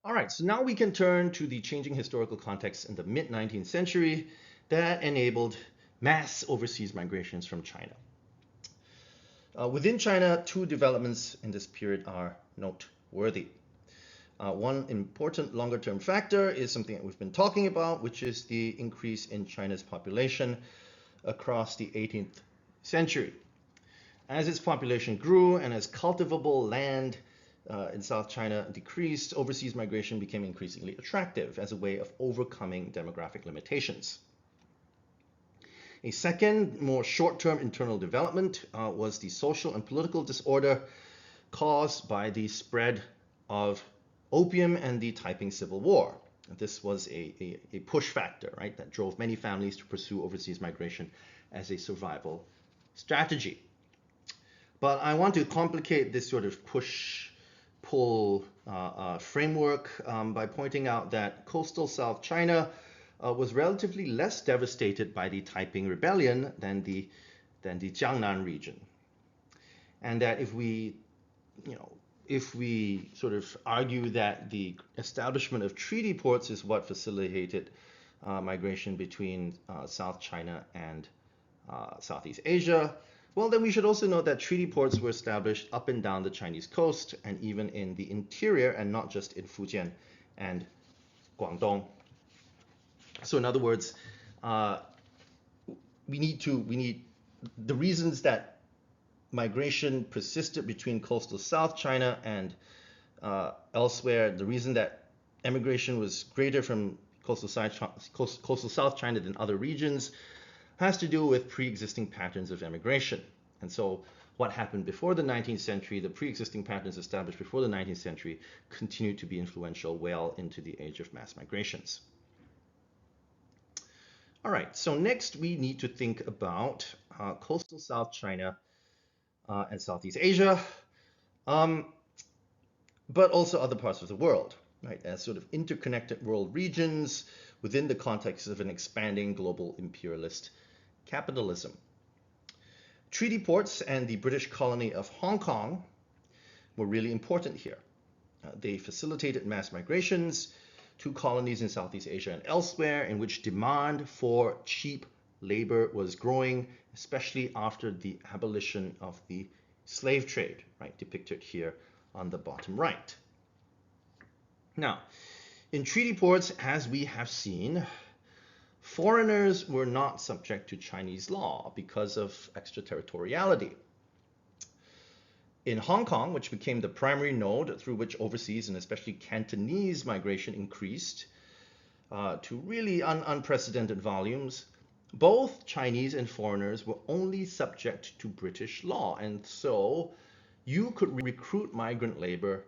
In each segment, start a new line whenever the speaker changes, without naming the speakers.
All right, so now we can turn to the changing historical context in the mid-19th century that enabled mass overseas migrations from China. Within China, two developments in this period are noteworthy. One important longer-term factor is something that we've been talking about, which is the increase in China's population across the 18th century. As its population grew and as cultivable land in South China decreased, overseas migration became increasingly attractive as a way of overcoming demographic limitations. A second, more short-term internal development was the social and political disorder caused by the spread of opium and the Taiping Civil War. This was a push factor, right, that drove many families to pursue overseas migration as a survival strategy. But I want to complicate this sort of push-pull framework by pointing out that coastal South China was relatively less devastated by the Taiping Rebellion than the Jiangnan region, and that if we sort of argue that the establishment of treaty ports is what facilitated migration between South China and Southeast Asia, well, then we should also note that treaty ports were established up and down the Chinese coast and even in the interior and not just in Fujian and Guangdong. So in other words, we need the reasons that migration persisted between coastal South China and elsewhere, the reason that emigration was greater from coastal South China than other regions has to do with pre-existing patterns of emigration. And so what happened before the 19th century, the pre-existing patterns established before the 19th century continued to be influential well into the age of mass migrations. All right, so next we need to think about coastal South China and Southeast Asia, but also other parts of the world, right, as sort of interconnected world regions within the context of an expanding global imperialist capitalism. Treaty ports and the British colony of Hong Kong were really important here. They facilitated mass migrations to colonies in Southeast Asia and elsewhere in which demand for cheap labor was growing, especially after the abolition of the slave trade, right, depicted here on the bottom right. Now, in treaty ports, as we have seen, foreigners were not subject to Chinese law because of extraterritoriality. In Hong Kong, which became the primary node through which overseas and especially Cantonese migration increased to really unprecedented volumes, both Chinese and foreigners were only subject to British law. And so you could recruit migrant labor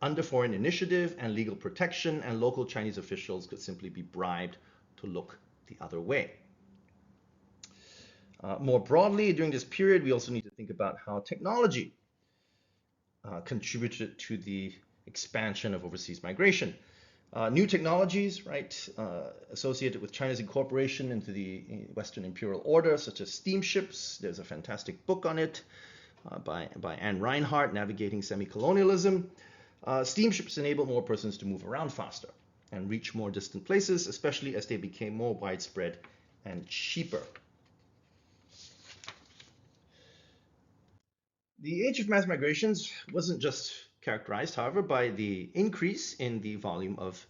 under foreign initiative and legal protection, and local Chinese officials could simply be bribed to look the other way. More broadly, during this period, we also need to think about how technology contributed to the expansion of overseas migration. New technologies, right, associated with China's incorporation into the Western imperial order, such as steamships. There's a fantastic book on it by Anne Reinhardt, Navigating Semi-Colonialism. Steamships enabled more persons to move around faster and reach more distant places, especially as they became more widespread and cheaper. The age of mass migrations wasn't just characterized, however, by the increase in the volume of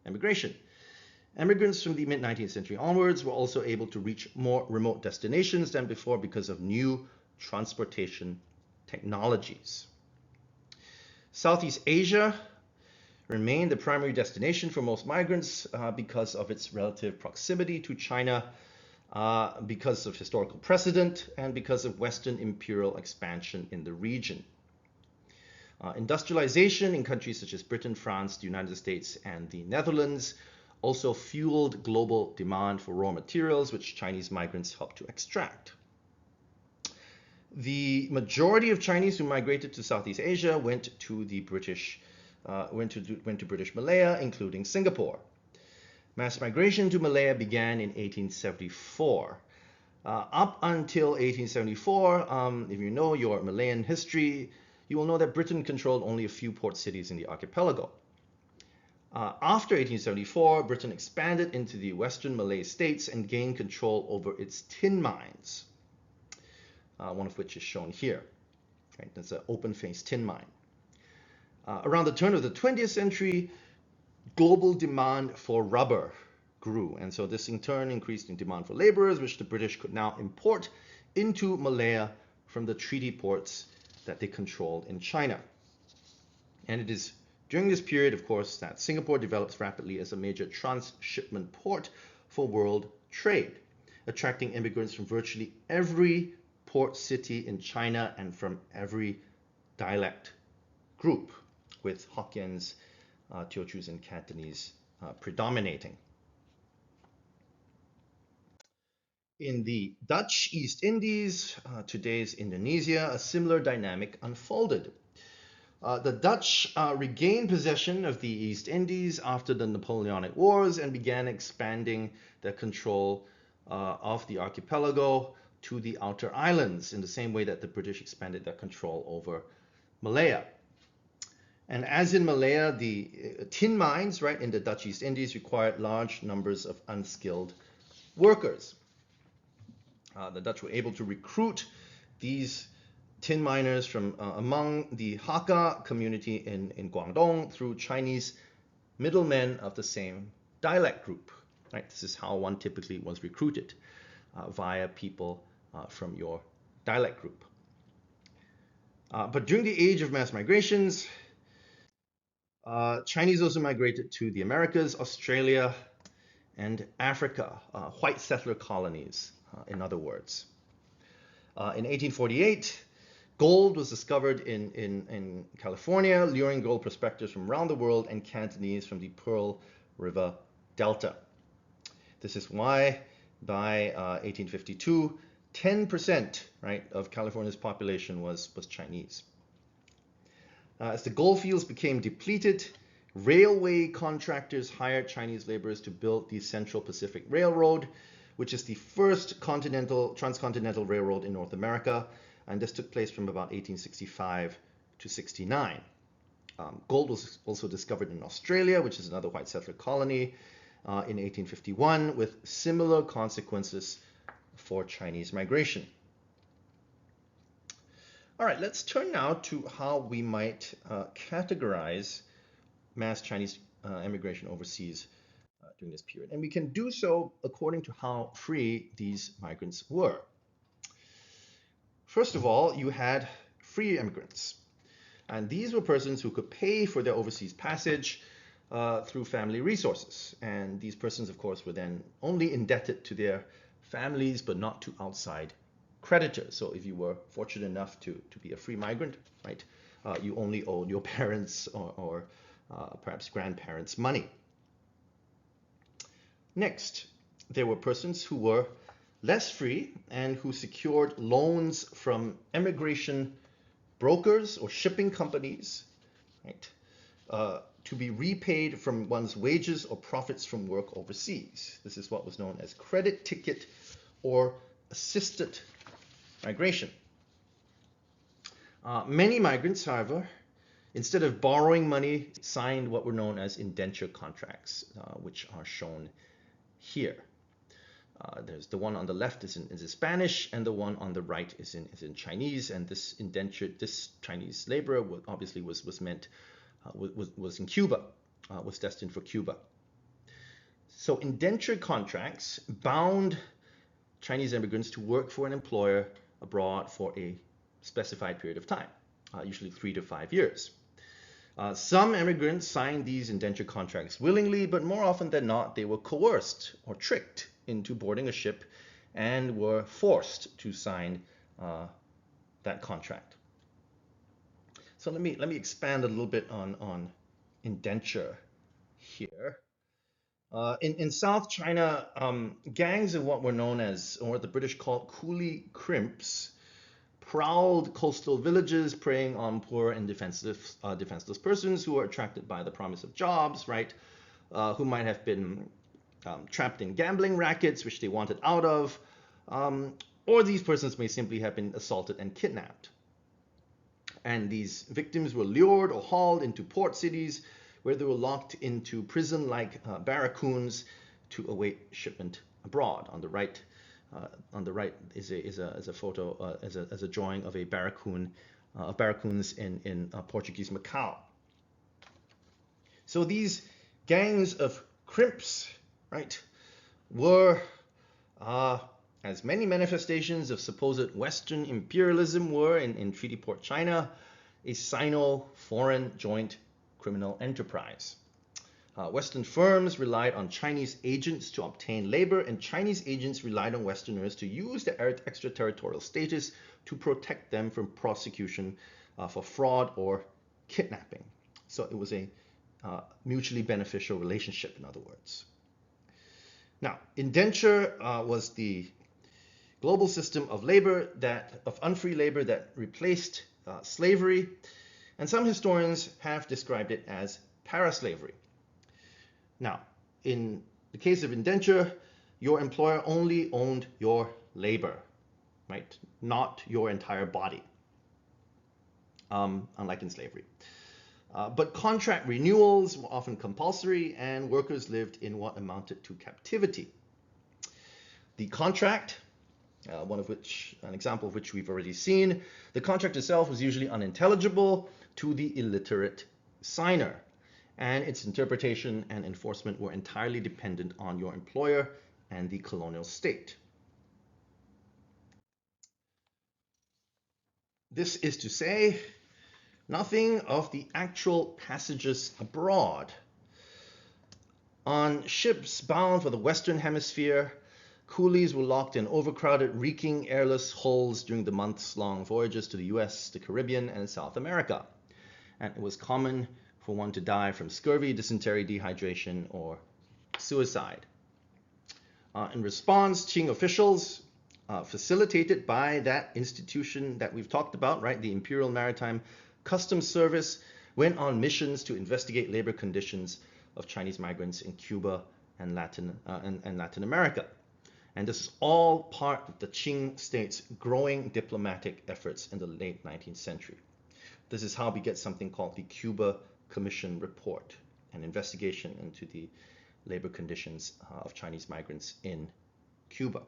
emigration. Immigrants from the mid-19th century onwards were also able to reach more remote destinations than before because of new transportation technologies. Southeast Asia remained the primary destination for most migrants because of its relative proximity to China, because of historical precedent, and because of Western imperial expansion in the region. Industrialization in countries such as Britain, France, the United States, and the Netherlands also fueled global demand for raw materials, which Chinese migrants helped to extract. The majority of Chinese who migrated to Southeast Asia went to British Malaya, including Singapore. Mass migration to Malaya began in 1874. Up until 1874, if you know your Malayan history, you will know that Britain controlled only a few port cities in the archipelago. After 1874, Britain expanded into the western Malay states and gained control over its tin mines, one of which is shown here. Right, that's an open-faced tin mine. Around the turn of the 20th century, global demand for rubber grew, and so this in turn increased in demand for laborers, which the British could now import into Malaya from the treaty ports that they controlled in China. And it is during this period, of course, that Singapore develops rapidly as a major transshipment port for world trade, attracting immigrants from virtually every port city in China and from every dialect group, with Hokkiens, Teochews, and Cantonese predominating. In the Dutch East Indies, today's Indonesia, a similar dynamic unfolded. The Dutch regained possession of the East Indies after the Napoleonic Wars and began expanding their control of the archipelago to the outer islands in the same way that the British expanded their control over Malaya. And as in Malaya, the tin mines, right, in the Dutch East Indies required large numbers of unskilled workers. The Dutch were able to recruit these tin miners from among the Hakka community in Guangdong through Chinese middlemen of the same dialect group. Right? This is how one typically was recruited, via people from your dialect group. But during the age of mass migrations, Chinese also migrated to the Americas, Australia, and Africa, white settler colonies, in other words. In 1848, gold was discovered in California, luring gold prospectors from around the world and Cantonese from the Pearl River Delta. This is why by 1852, 10%, right, of California's population was Chinese. As the gold fields became depleted, railway contractors hired Chinese laborers to build the Central Pacific Railroad, which is the first transcontinental railroad in North America, and this took place from about 1865 to 69. Gold was also discovered in Australia, which is another white settler colony, in 1851, with similar consequences for Chinese migration. All right, let's turn now to how we might categorize mass Chinese immigration overseas during this period. And we can do so according to how free these migrants were. First of all, you had free immigrants. And these were persons who could pay for their overseas passage through family resources. And these persons, of course, were then only indebted to their families, but not to outside creditors. So if you were fortunate enough to be a free migrant, right, you only owed your parents or perhaps grandparents money. Next, there were persons who were less free and who secured loans from immigration brokers or shipping companies, right, to be repaid from one's wages or profits from work overseas. This is what was known as credit ticket or assisted migration. Many migrants, however, instead of borrowing money, signed what were known as indenture contracts, which are shown here. There's the one on the left is in Spanish, and the one on the right is in Chinese. And this indenture, this Chinese laborer, obviously was meant was in Cuba, was destined for Cuba. So indenture contracts bound Chinese immigrants to work for an employer abroad for a specified period of time, usually 3 to 5 years. Some immigrants signed these indenture contracts willingly, but more often than not, they were coerced or tricked into boarding a ship and were forced to sign that contract. So let me expand a little bit on indenture here. In South China, gangs of what were known as, or what the British called coolie crimps, prowled coastal villages preying on poor and defenseless persons who were attracted by the promise of jobs, right? Who might have been trapped in gambling rackets, which they wanted out of, or these persons may simply have been assaulted and kidnapped. And these victims were lured or hauled into port cities where they were locked into prison-like barracoons to await shipment abroad. On the right is a photo, as a drawing of a barracoon, of barracoons in Portuguese Macau. So these gangs of crimps, right, were as many manifestations of supposed Western imperialism were in Treaty Port China, a Sino-foreign joint criminal enterprise. Western firms relied on Chinese agents to obtain labor, and Chinese agents relied on Westerners to use their extraterritorial status to protect them from prosecution for fraud or kidnapping. So it was a mutually beneficial relationship, in other words. Now, indenture was the global system of labor of unfree labor that replaced slavery, and some historians have described it as paraslavery. Now, in the case of indenture, your employer only owned your labor, right? Not your entire body, unlike in slavery. But contract renewals were often compulsory, and workers lived in what amounted to captivity. The contract, an example of which we've already seen, the contract itself was usually unintelligible to the illiterate signer, and its interpretation and enforcement were entirely dependent on your employer and the colonial state. This is to say, nothing of the actual passages abroad. On ships bound for the Western Hemisphere, coolies were locked in overcrowded, reeking, airless hulls during the months-long voyages to the US, the Caribbean, and South America. And it was common for one to die from scurvy, dysentery, dehydration, or suicide. In response, Qing officials, facilitated by that institution that we've talked about, right, the Imperial Maritime Customs Service, went on missions to investigate labor conditions of Chinese migrants in Cuba and Latin America. And this is all part of the Qing state's growing diplomatic efforts in the late 19th century. This is how we get something called the Cuba Commission Report, an investigation into the labor conditions of Chinese migrants in Cuba.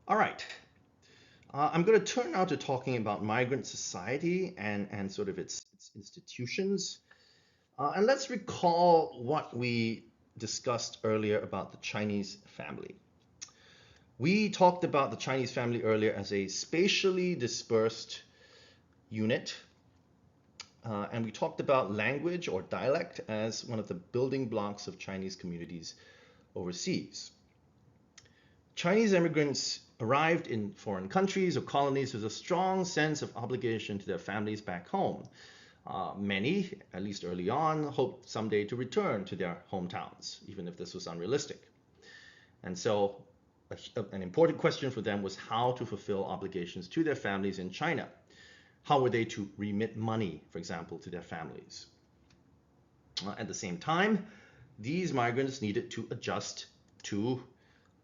All right. I'm going to turn now to talking about migrant society and sort of its institutions. And let's recall what we discussed earlier about the Chinese family. We talked about the Chinese family earlier as a spatially dispersed unit, and we talked about language or dialect as one of the building blocks of Chinese communities overseas. Chinese immigrants arrived in foreign countries or colonies with a strong sense of obligation to their families back home. Many, at least early on, hoped someday to return to their hometowns, even if this was unrealistic. And so an important question for them was how to fulfill obligations to their families in China. How were they to remit money, for example, to their families? At the same time, these migrants needed to adjust to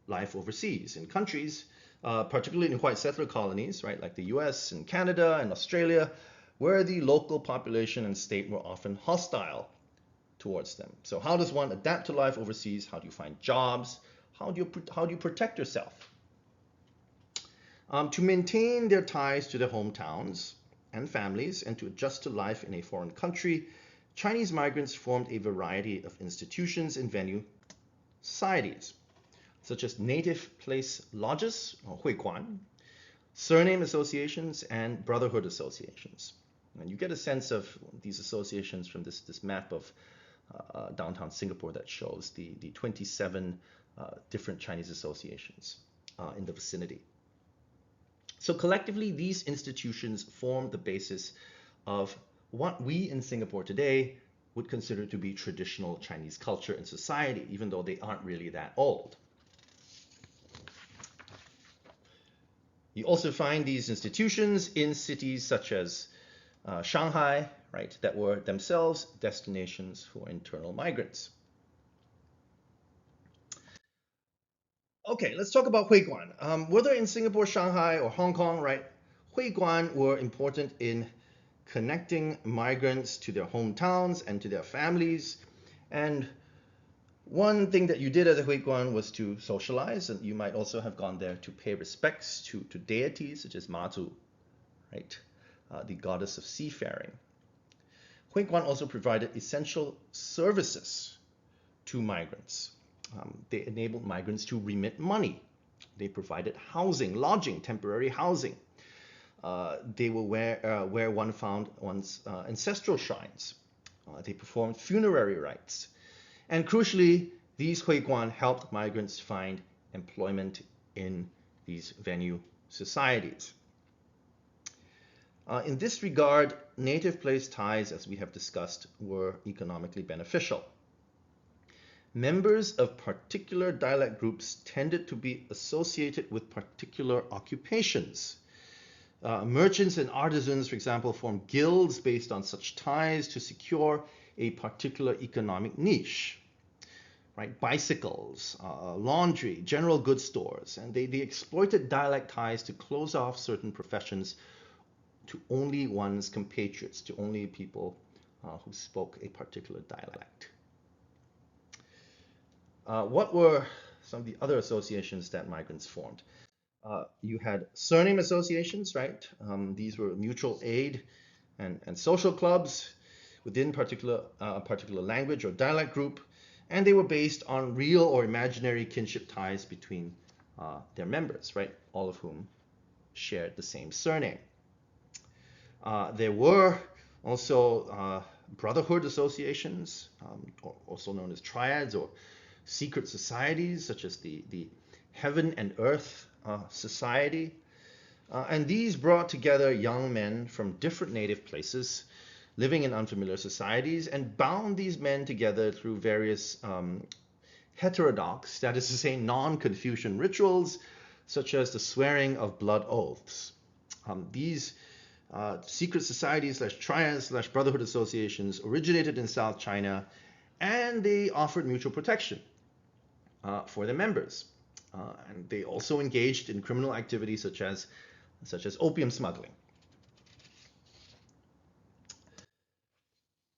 life overseas in countries, particularly in white settler colonies, right, like the US and Canada and Australia, where the local population and state were often hostile towards them. So how does one adapt to life overseas? How do you find jobs? How do you protect yourself? To maintain their ties to their hometowns and families and to adjust to life in a foreign country, Chinese migrants formed a variety of institutions and venue societies, such as native place lodges, or huiguan, surname associations, and brotherhood associations. And you get a sense of these associations from this map of downtown Singapore that shows the 27 different Chinese associations in the vicinity. So collectively, these institutions form the basis of what we in Singapore today would consider to be traditional Chinese culture and society, even though they aren't really that old. You also find these institutions in cities such as Shanghai, right, that were themselves destinations for internal migrants. Okay, let's talk about huiguan. Whether in Singapore, Shanghai, or Hong Kong, right, Huiguan were important in connecting migrants to their hometowns and to their families. And one thing that you did as a Huiguan was to socialize, and you might also have gone there to pay respects to deities such as Mazu, right? The goddess of seafaring. Huiguan also provided essential services to migrants. They enabled migrants to remit money. They provided housing, lodging, temporary housing. They were where one found one's ancestral shrines. They performed funerary rites. And crucially, these Huiguan helped migrants find employment in these venue societies. In this regard, native place ties, as we have discussed, were economically beneficial. Members of particular dialect groups tended to be associated with particular occupations. Merchants and artisans, for example, formed guilds based on such ties to secure a particular economic niche. Right? Bicycles, laundry, general goods stores, and they exploited dialect ties to close off certain professions to only one's compatriots, to only people who spoke a particular dialect. What were some of the other associations that migrants formed? You had surname associations, right? These were mutual aid and social clubs within a particular language or dialect group, and they were based on real or imaginary kinship ties between their members, right? All of whom shared the same surname. There were also brotherhood associations, also known as triads or secret societies, such as the Heaven and Earth Society. And these brought together young men from different native places living in unfamiliar societies and bound these men together through various heterodox, that is to say, non-Confucian rituals, such as the swearing of blood oaths. These secret societies / triads / brotherhood associations originated in South China, and they offered mutual protection for their members. And they also engaged in criminal activities such as opium smuggling.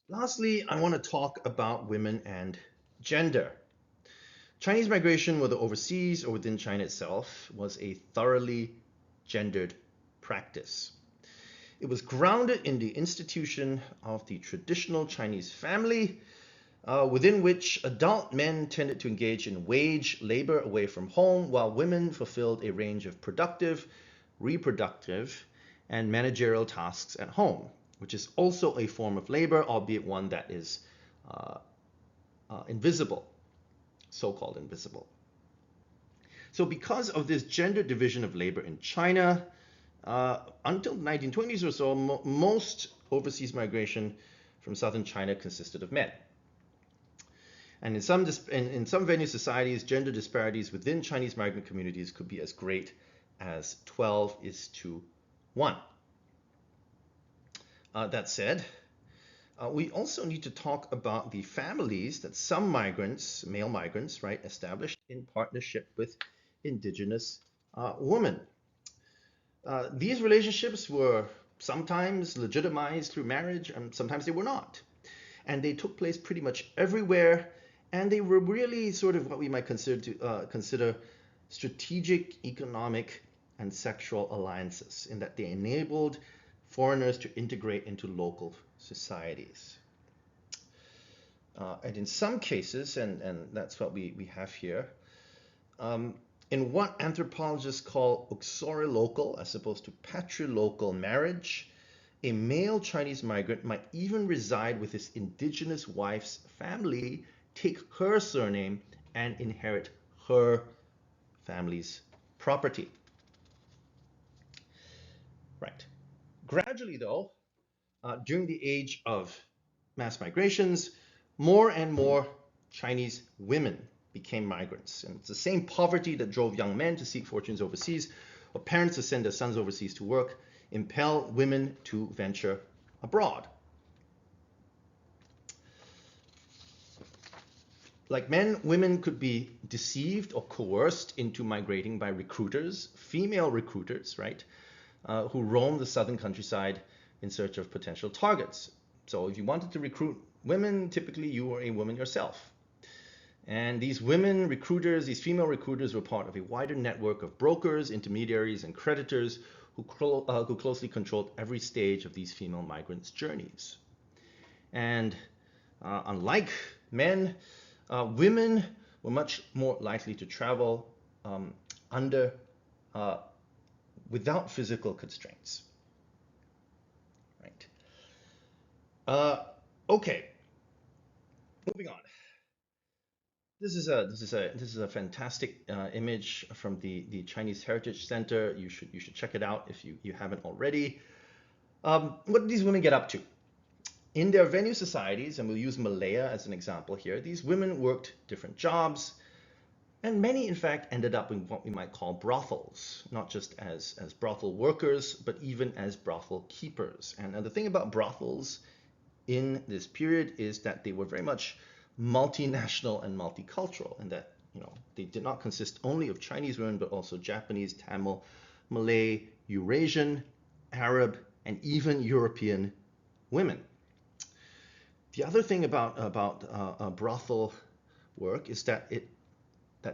Lastly, I want to talk about women and gender. Chinese migration, whether overseas or within China itself, was a thoroughly gendered practice. It was grounded in the institution of the traditional Chinese family, within which adult men tended to engage in wage labor away from home, while women fulfilled a range of productive, reproductive, and managerial tasks at home, which is also a form of labor, albeit one that is invisible, so-called invisible. So because of this gender division of labor in China, until the 1920s or so, most overseas migration from southern China consisted of men. And in some venue societies, gender disparities within Chinese migrant communities could be as great as 12:1. That said, we also need to talk about the families that some migrants, male migrants, right, established in partnership with indigenous women. These relationships were sometimes legitimized through marriage, and sometimes they were not. And they took place pretty much everywhere, and they were really sort of what we might consider strategic, economic, and sexual alliances, in that they enabled foreigners to integrate into local societies. And in some cases, and that's what we have here, in what anthropologists call uxorilocal, as opposed to patrilocal marriage, a male Chinese migrant might even reside with his indigenous wife's family, take her surname, and inherit her family's property. Right. Gradually, though, during the age of mass migrations, more and more Chinese women became migrants. And it's the same poverty that drove young men to seek fortunes overseas, or parents to send their sons overseas to work, impel women to venture abroad. Like men, women could be deceived or coerced into migrating by recruiters, female recruiters, right? who roamed the southern countryside in search of potential targets. So if you wanted to recruit women, typically you were a woman yourself. And these women recruiters, these female recruiters, were part of a wider network of brokers, intermediaries, and creditors who closely controlled every stage of these female migrants' journeys. And unlike men, women were much more likely to travel without physical constraints. Right. Okay. Moving on. This is a fantastic image from the Chinese Heritage Center. You should check it out if you haven't already. What did these women get up to? In their venue societies, and we'll use Malaya as an example here, these women worked different jobs, and many, in fact, ended up in what we might call brothels, not just as brothel workers, but even as brothel keepers. And the thing about brothels in this period is that they were very much multinational and multicultural, and that they did not consist only of Chinese women, but also Japanese, Tamil, Malay, Eurasian, Arab, and even European women. The other thing about brothel work is that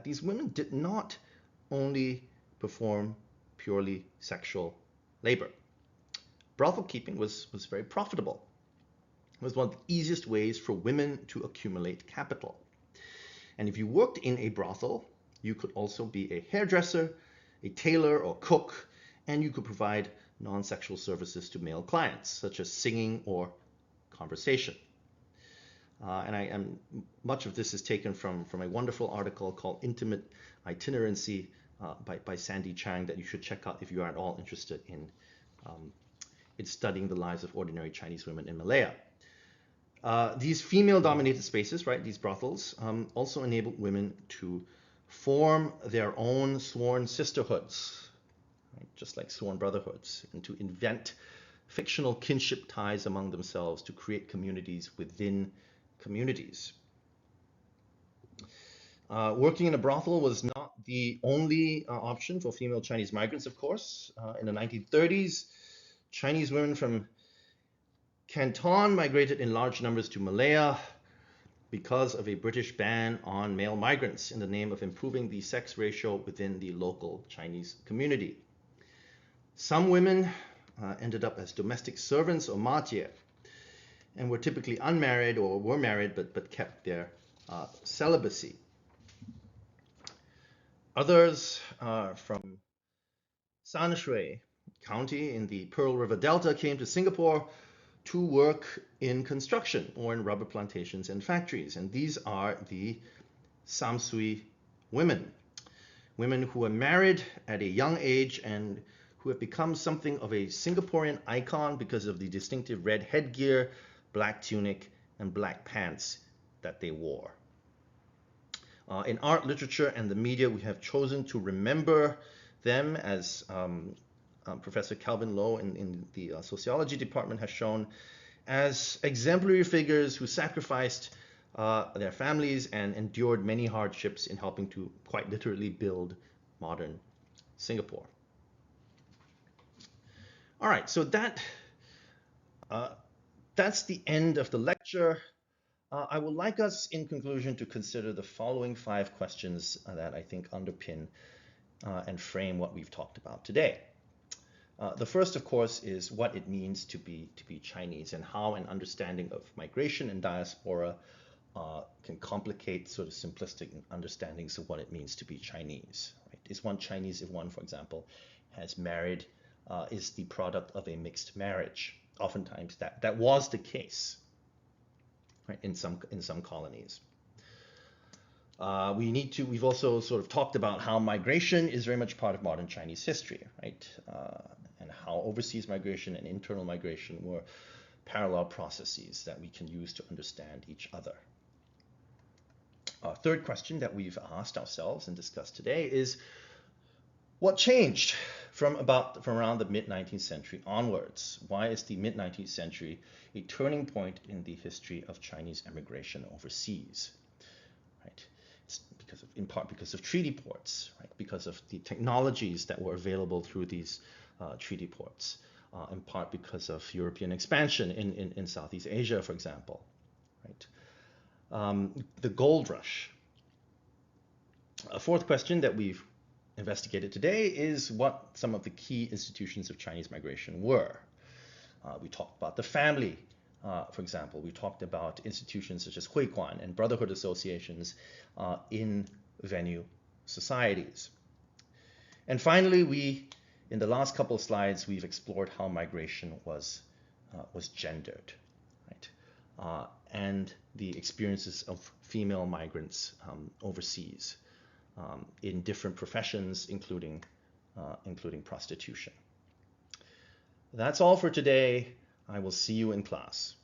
these women did not only perform purely sexual labor. Brothel keeping was very profitable. It was one of the easiest ways for women to accumulate capital. And if you worked in a brothel, you could also be a hairdresser, a tailor, or cook, and you could provide non-sexual services to male clients, such as singing or conversation. And much of this is taken from a wonderful article called Intimate Itinerancy by Sandy Chang that you should check out if you are at all interested in studying the lives of ordinary Chinese women in Malaya. These female-dominated spaces, right, these brothels, also enabled women to form their own sworn sisterhoods, right, just like sworn brotherhoods, and to invent fictional kinship ties among themselves to create communities within communities. Working in a brothel was not the only option for female Chinese migrants, of course. In the 1930s, Chinese women from Canton migrated in large numbers to Malaya because of a British ban on male migrants in the name of improving the sex ratio within the local Chinese community. Some women ended up as domestic servants or matie, and were typically unmarried or were married but kept their celibacy. Others from Sanshui County in the Pearl River Delta came to Singapore to work in construction or in rubber plantations and factories. And these are the Samsui women. Women who were married at a young age and who have become something of a Singaporean icon because of the distinctive red headgear, black tunic, and black pants that they wore. In art, literature, and the media, we have chosen to remember them, as Professor Calvin Lowe in the sociology department has shown, as exemplary figures who sacrificed their families and endured many hardships in helping to quite literally build modern Singapore. All right, so that's the end of the lecture. I would like us, in conclusion, to consider the following 5 questions that I think underpin and frame what we've talked about today. The first, of course, is what it means to be Chinese, and how an understanding of migration and diaspora can complicate sort of simplistic understandings of what it means to be Chinese. Right? Is one Chinese if one, for example, has married, is the product of a mixed marriage? Oftentimes that was the case, right, in some colonies. We've also sort of talked about how migration is very much part of modern Chinese history, right? And how overseas migration and internal migration were parallel processes that we can use to understand each other. Third question that we've asked ourselves and discussed today is, what changed from around the mid-19th century onwards? Why is the mid-19th century a turning point in the history of Chinese emigration overseas? Right? It's in part because of treaty ports, right? Because of the technologies that were available through these treaty ports, in part because of European expansion in Southeast Asia, for example. Right? The gold rush. A fourth question that we've investigated today is what some of the key institutions of Chinese migration were. We talked about the family, for example. We talked about institutions such as huiguan and brotherhood associations in venue societies. And finally, in the last couple of slides, we've explored how migration was gendered, right? And the experiences of female migrants overseas in different professions, including prostitution. That's all for today. I will see you in class.